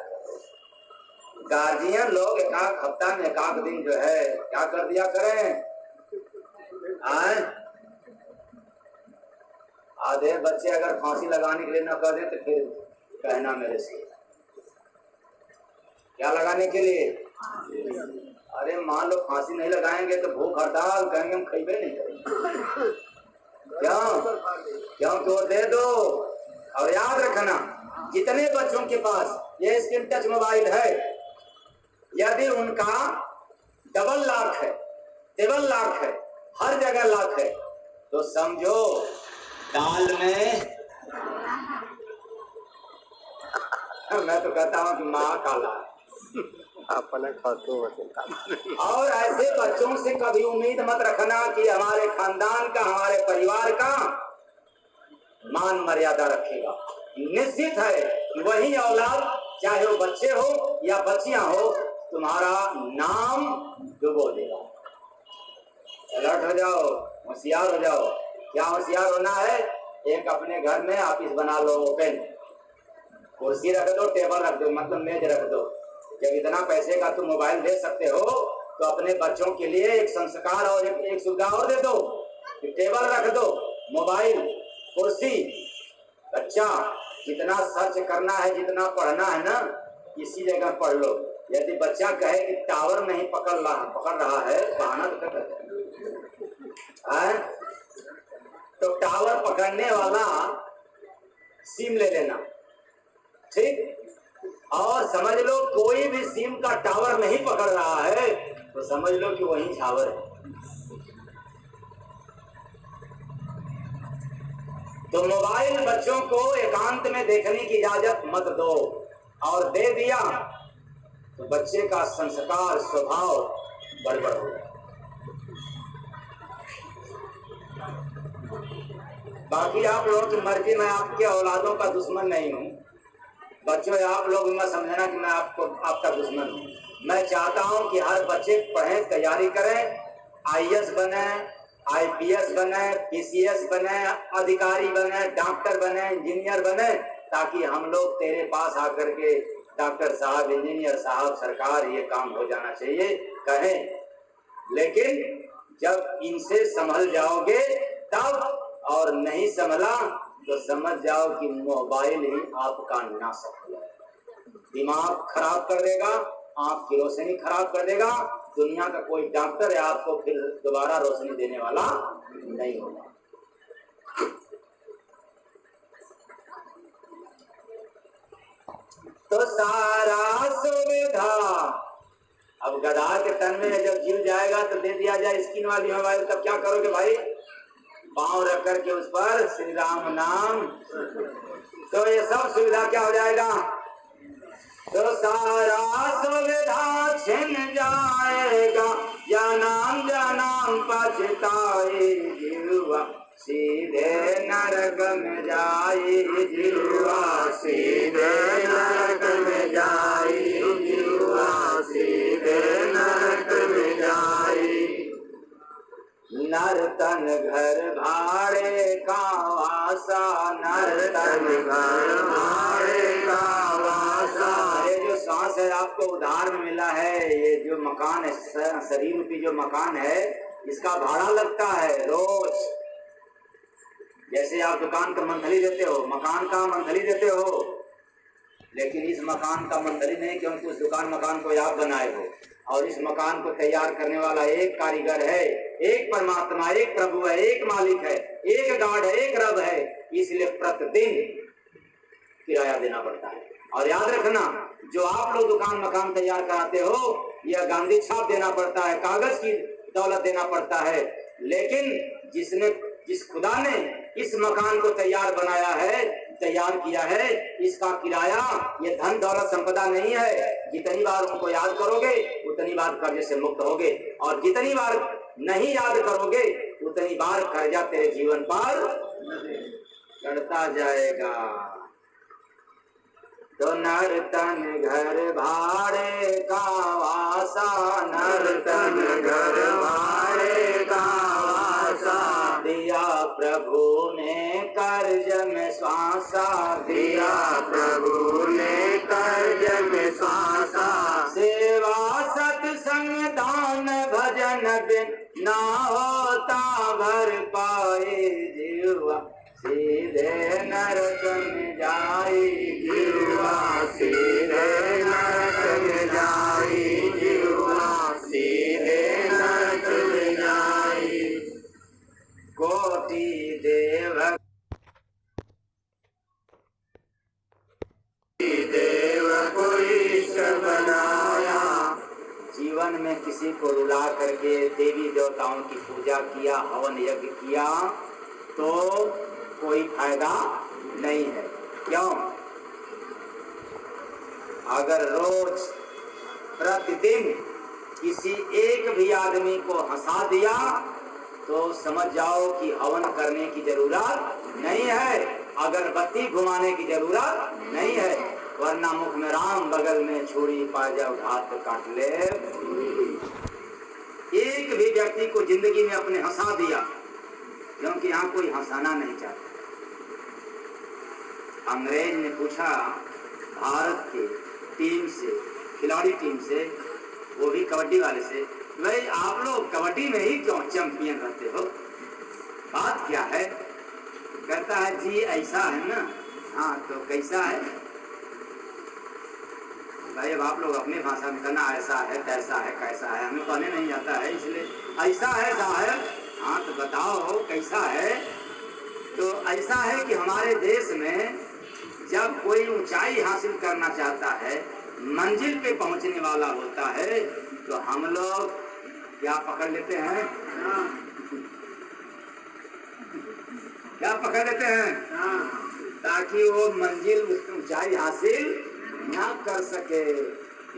गार्जियन लोग एक हफ्ता में एक दिन जो है क्या कर दिया करें। आधे बच्चे अगर फांसी लगाने के लिए न कर दें तो फिर कहना मेरे से, क्या लगाने के लिए? अरे मान लो फांसी नहीं लगाएंगे तो भूख हड़ताल कहेंगे, हम खइबे नहीं करेंगे। क्यों तो दे दो। और याद रखना, जितने बच्चों के पास ये स्क्रीन टच मोबाइल है, यदि उनका डबल लॉक है, ट्रिपल लॉक है, हर जगह लॉक है, तो समझो दाल में मैं तो कहता हूँ कि माँ काला है। अपने खातों और ऐसे बच्चों से कभी उम्मीद मत रखना कि हमारे खानदान का, हमारे परिवार का मान मर्यादा रखेगा। निश्चित है कि वही औलाद, चाहे वो बच्चे हो या बच्चियां हो, तुम्हारा नाम डुबो देगा। अलर्ट हो जाओ, होशियार हो जाओ। क्या होशियार होना है? एक अपने घर में ऑफिस बना लो, ओपन, कुर्सी रख दो, टेबल रख दो, मतलब मेज रख दो। जब इतना पैसे का तुम मोबाइल दे सकते हो तो अपने बच्चों के लिए एक संस्कार और एक सुविधा और दे दो। टेबल रख दो, मोबाइल, कुर्सी। बच्चा जितना सर्च करना है, जितना पढ़ना है ना, इसी जगह पढ़ लो। यदि बच्चा कहे कि टावर नहीं पकड़ रहा है, बहाना तो कर, तो टावर पकड़ने वाला सिम ले लेना, ठीक? और समझ लो कोई भी सिम का टावर नहीं पकड़ रहा है तो समझ लो कि वही झावर है। तो मोबाइल बच्चों को एकांत में देखने की इजाजत मत दो, और दे दिया तो बच्चे का संस्कार, स्वभाव गड़बड़ हो गया। बाकी आप लोगों की मर्जी, मैं आपके औलादों का दुश्मन नहीं हूँ। बच्चों, आप लोग मत समझना कि मैं आपका दुश्मन हूँ। मैं चाहता हूँ कि हर बच्चे पढ़ें, तैयारी करें, आईएएस बने, आईपीएस बने, पीसीएस बने, अधिकारी बने, डॉक्टर बने, इंजीनियर बने, ताकि हम लोग तेरे पास आकर के डॉक्टर साहब, इंजीनियर साहब, सरकार ये काम हो जाना चाहिए कहें। लेकिन जब इनसे संभल जाओगे तब, और नहीं संभला तो समझ जाओ कि मोबाइल ही आपका नाशक है। दिमाग खराब कर देगा, आँख की रोशनी खराब कर देगा। दुनिया का कोई डॉक्टर है आपको फिर दोबारा रोशनी देने वाला नहीं होगा। तो सारा सुविधा अब गधा के तन में जब जीव जाएगा तो दे दिया जाए स्क्रीन वाली मोबाइल, तब क्या करोगे भाई? पांव रख करके उस पर श्री राम नाम, तो ये सब सुविधा क्या हो जाएगा? तो सारा सुविधा छिन जाएगा, या नाम पछताए जीवा, सीधे नरक में जाए जीवा, सीधे नरक में जाए जीवा, सीधे नरक में जाए। नर्तन घर भाड़े का वासा, नर्तन घर भाड़े का वासा। ये जो सांस है आपको उधार में मिला है, ये जो मकान है, शरीर रूपी जो मकान है, इसका भाड़ा लगता है रोज। जैसे आप दुकान का मंथली देते हो, मकान का मंथली देते हो, लेकिन इस मकान का मंथली नहीं, क्योंकि उस दुकान मकान को आप बनाए हो, और इस मकान को तैयार करने वाला एक कारीगर है, एक परमात्मा, एक प्रभु है, एक मालिक है, एक गॉड है, एक रब है। इसलिए प्रतिदिन किराया देना पड़ता है। और याद रखना, जो आप लोग दुकान मकान तैयार कराते हो, यह गांधी छाप देना पड़ता है, कागज की दौलत देना पड़ता है। लेकिन जिस खुदा ने इस मकान को तैयार बनाया है, तैयार किया है, इसका किराया ये धन दौलत संपदा नहीं है। जितनी बार उनको याद करोगे उतनी बार कर्ज से मुक्त होगे, और जितनी बार नहीं याद करोगे उतनी बार कर्जा तेरे जीवन पर चढ़ता जाएगा। तो नर तन घर भाड़े का वासा, नर तन घर भाड़े का वासा, दिया प्रभु ने कर्ज में श्वासा, दिया प्रभु ने कर्ज में श्वासा। सेवा सत्संग दान भजन बिन ना होता भर पाए जीवा, सीधे नरक में जाई जीवा, सीधे नरक में जाई जीवा, सीधे नरक में जाई। कोटि देव कोई बनाया। जीवन में किसी को रुला करके देवी देवताओं की पूजा किया, हवन यज्ञ किया तो कोई फायदा नहीं है। क्यों? अगर रोज प्रतिदिन किसी एक भी आदमी को हंसा दिया तो समझ जाओ कि हवन करने की जरूरत नहीं है, अगरबत्ती घुमाने की जरूरत नहीं है, वरना मुख में राम बगल में छुरी पा जाओ हाथ काट ले। एक भी व्यक्ति को जिंदगी में अपने हंसा दिया, क्योंकि यहाँ कोई हंसाना नहीं चाहता। अंग्रेज ने पूछा भारत के टीम से, खिलाड़ी टीम से, वो भी कबड्डी वाले से, भाई आप लोग कबड्डी में ही क्यों चैंपियन रहते हो, बात क्या है? कहता है जी ऐसा है ना। हाँ तो कैसा है भाई? अब आप लोग अपनी भाषा में कहना ऐसा है कैसा है कैसा है, हमें कहने नहीं आता है, इसलिए ऐसा है साहब। हाँ तो बताओ कैसा है? तो ऐसा है कि हमारे देश में जब कोई ऊंचाई हासिल करना चाहता है, मंजिल पे पहुंचने वाला होता है, तो हम लोग क्या पकड़ लेते हैं? क्या पकड़ लेते हैं? ताकि वो मंजिल ऊंचाई हासिल ना कर सके।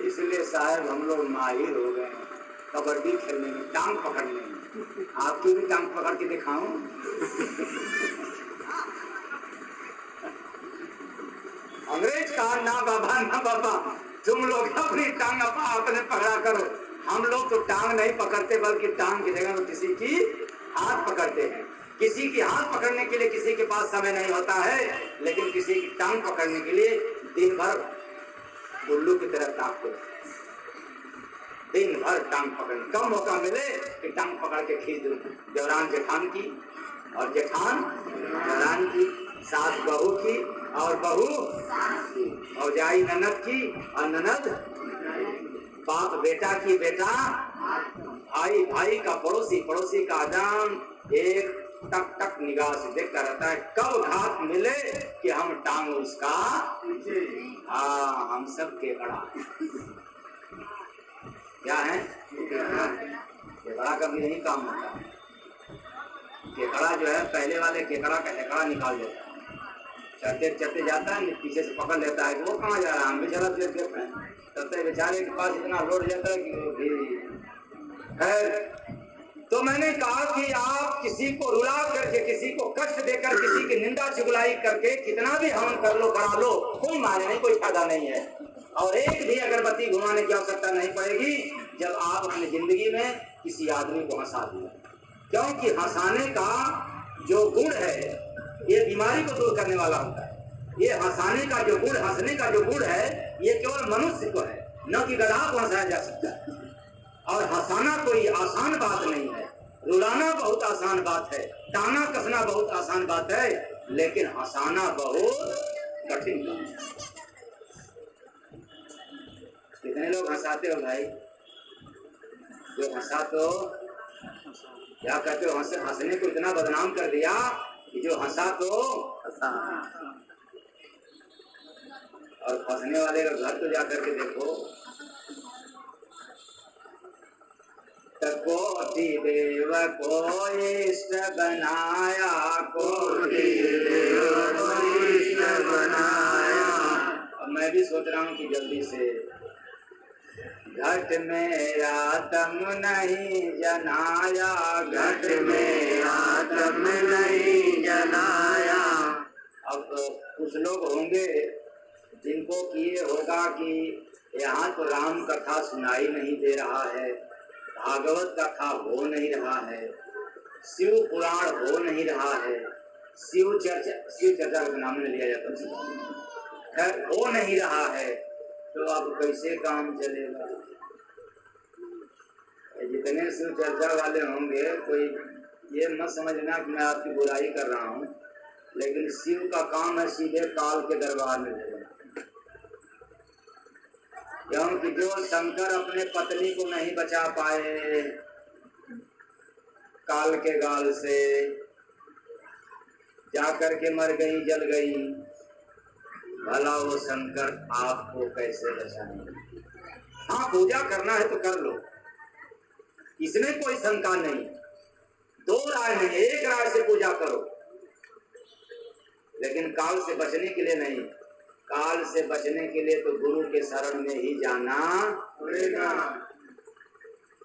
इसलिए साहब हम लोग माहिर हो गए कबड्डी खेलने में, टांग पकड़ने में। आपकी भी टांग पकड़ के दिखाऊं? अंग्रेज कहा ना बाबा, तुम लोग अपनी टांग अपने पकड़ा करो। हम लोग तो टांग नहीं पकड़ते, बल्कि टांग की जगह किसी की हाथ पकड़ते हैं। किसी की हाथ पकड़ने के लिए किसी के पास समय नहीं होता है, लेकिन किसी की टांग पकड़ने के लिए दिन भर उल्लू की तरह ताकते, दिन भर टांग पकड़ने। कम मौका मिले कि टांग पकड़ के खींच दूं। देवरान जेठान की और जेठान देवरान की, सास बहू की और बहू और जाई ननद की और ननद, बाप बेटा की बेटा, भाई भाई का, पड़ोसी पड़ोसी का आदान, एक टक टक निगाह से देखता रहता है कब घात मिले कि हम टांग उसका। हाँ हम सब केकड़ा क्या है? केकड़ा का भी नहीं काम होता। केकड़ा जो है पहले वाले केकड़ा का हेकड़ा निकाल देता है, चलते चलते जाता है, पीछे से पकड़ लेता है कि वो कहाँ जा रहा है, हम भी चला देते हैं। तब तक बेचारे के पास इतना लोड जाता है कि वो भी है। तो मैंने कहा कि आप किसी को रुला करके, किसी को कष्ट देकर, किसी की निंदा चुगलाई करके कितना भी हवन कर लो, करा लो, कोई माने नहीं, कोई फायदा नहीं है। और एक भी अगरबत्ती घुमाने की आवश्यकता नहीं पड़ेगी जब आप अपनी जिंदगी में किसी आदमी को हंसा दिए। क्योंकि हंसाने का जो गुण है ये बीमारी को दूर करने वाला होता है। ये हंसाने का जो गुण, हंसने का जो गुण है, ये केवल मनुष्य को है, न कि गधा को हंसाया जा सकता है। और हंसाना कोई आसान बात नहीं है, रुलाना बहुत आसान बात है, ताना कसना बहुत आसान बात है, लेकिन हंसाना बहुत कठिन बात है। कितने लोग हंसाते हो भाई? जो हंसा तो क्या कहते हो, हंसने को इतना बदनाम कर दिया कि जो हंसा तो और फंसने वाले का घर तो जाकर के देखो। कोटि देव को इष्ट बनाया, कोटि देव को इष्ट बनाया। अब मैं भी सोच रहा हूँ कि जल्दी से घट में आत्म नहीं जनाया, घट में आत्म नहीं जलाया। अब कुछ लोग होंगे जिनको कि ये होगा कि यहाँ तो राम कथा सुनाई नहीं दे रहा है, भागवत कथा हो नहीं रहा है, शिव पुराण हो नहीं रहा है, शिव चर्चा का नाम नहीं लिया जाता, खैर हो नहीं रहा है, तो अब कैसे काम चलेगा। जितने शिव चर्चा वाले होंगे, कोई ये मत समझना कि मैं आपकी बुराई कर रहा हूँ, लेकिन शिव का काम है सीधे काल के दरबार में जाना। क्योंकि जो शंकर अपने पत्नी को नहीं बचा पाए काल के गाल से, जाकर के मर गई, जल गई, भला वो शंकर आपको कैसे बचाएंगे। हाँ, पूजा करना है तो कर लो, इसमें कोई शंका नहीं, दो राय नहीं, एक राय से पूजा करो, लेकिन काल से बचने के लिए नहीं। काल से बचने के लिए तो गुरु के शरण में ही जाना पड़ेगा।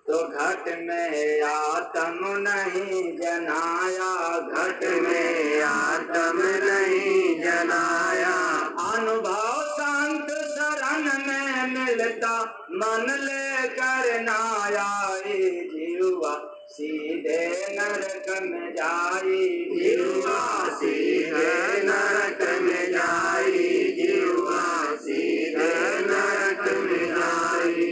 तो घट में आत्म नहीं जनाया, घट में आत्म नहीं जलाया। अनुभव संत शरण में मिलता, मन ले कर नाया, जीवा सीधे नरक में जाई, जीवा सीधे नरक में जाई, जीवा सीधे नरक में जाई।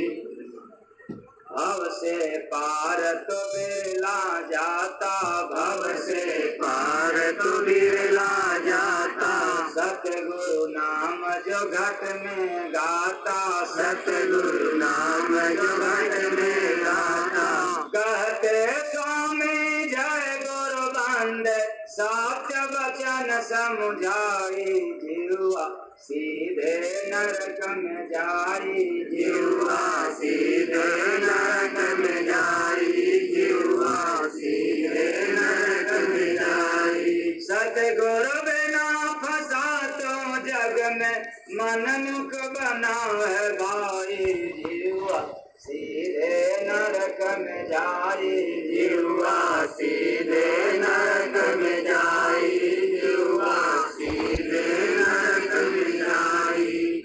भव से पार तो बिरला जाता, भव से पार तो बिरला जाता। सतगुरु नाम जो घट में गाता, सतगुरु नाम जो घट में गाता। कहते स्वामी जय गुरु बंदे, सत्य वचन समझाई, जीवा सीधे नरक में जाई, जीवा सीधे नरक में जाई, जीवा सीधे नरक में जाई। सतगुरु बिना फंसा तो जग में, मन मुख बनावे भाई, जीवा सीधे नरक में जाई, जीवा सीधे नरक में जाई, जीवा सीधे नरक में जाई।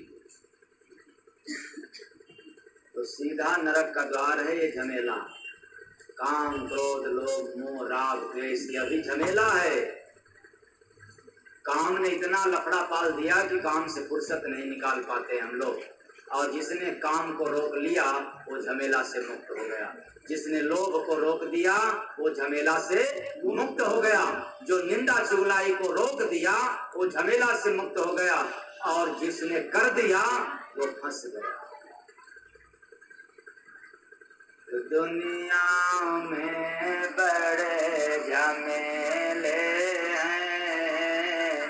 तो सीधा नरक का द्वार है ये झमेला। काम, क्रोध, लोभ, मोह, राग, द्वेष, यह भी झमेला है। काम ने इतना लफड़ा पाल दिया कि काम से फुर्सत नहीं निकाल पाते हम लोग, और जिसने काम को रोक लिया वो झमेला से मुक्त हो गया। जिसने लोभ को रोक दिया वो झमेला से मुक्त हो गया। जो निंदा चुगलाई को रोक दिया वो झमेला से मुक्त हो गया, और जिसने कर दिया वो फंस गया। तो दुनिया में बड़े झमेले हैं,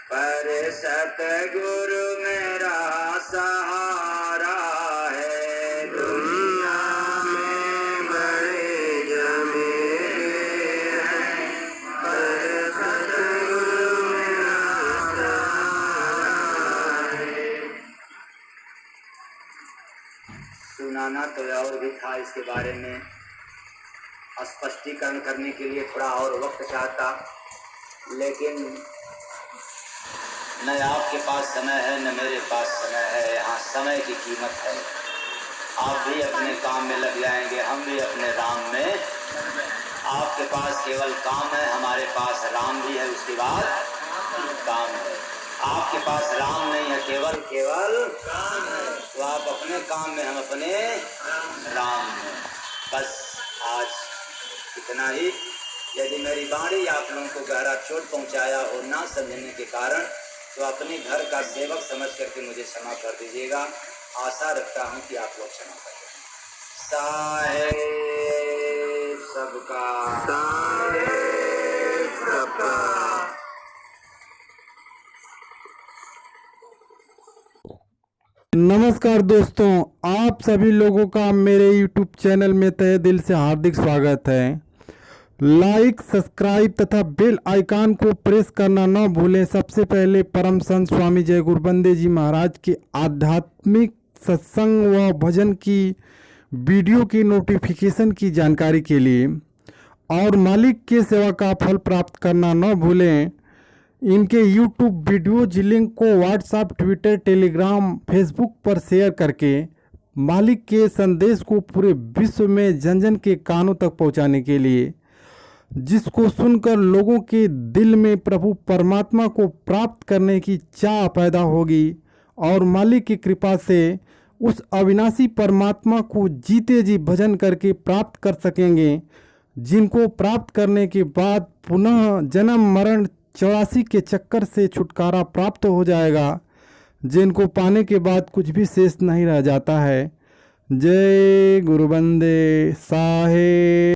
पर सतगुरु मेरा सहारा है। दुनिया में बड़े झमेले हैं, पर सतगुरु मेरा सहारा है। सुनाना तो और भी था, इसके बारे में स्पष्टीकरण करने के लिए थोड़ा और वक्त चाहता, लेकिन न आपके पास समय है न मेरे पास समय है। यहाँ समय की कीमत है। आप भी अपने काम में लग जाएंगे, हम भी अपने राम में। आपके पास केवल काम है, हमारे पास राम भी है, उसके बाद काम है। आपके पास राम नहीं है, केवल काम है। तो आप अपने काम में, हम अपने राम में। बस आज इतना ही। यदि मेरी वाणी आप लोगों को गहरा चोट पहुंचाया हो ना समझने के कारण, तो अपने घर का सेवक समझ करके मुझे क्षमा कर दीजिएगा। आशा रखता हूं कि आप लोग क्षमा करेंगे। साहेब सबका, साहेब सबका। नमस्कार दोस्तों, आप सभी लोगों का मेरे YouTube चैनल में तहे दिल से हार्दिक स्वागत है। लाइक, सब्सक्राइब तथा बेल आइकन को प्रेस करना न भूलें। सबसे पहले परम संत स्वामी जय गुरुबंदे जी महाराज के आध्यात्मिक सत्संग व भजन की वीडियो की नोटिफिकेशन की जानकारी के लिए और मालिक के सेवा का फल प्राप्त करना न भूलें। इनके YouTube वीडियोज लिंक को व्हाट्सएप, ट्विटर, टेलीग्राम, फेसबुक पर शेयर करके मालिक के संदेश को पूरे विश्व में जन जन के कानों तक पहुंचाने के लिए, जिसको सुनकर लोगों के दिल में प्रभु परमात्मा को प्राप्त करने की चाह पैदा होगी और मालिक की कृपा से उस अविनाशी परमात्मा को जीते जी भजन करके प्राप्त कर सकेंगे, जिनको प्राप्त करने के बाद पुनः जन्म मरण 84 के चक्कर से छुटकारा प्राप्त हो जाएगा, जिनको पाने के बाद कुछ भी शेष नहीं रह जाता है। जय गुरु बंदे साहेब।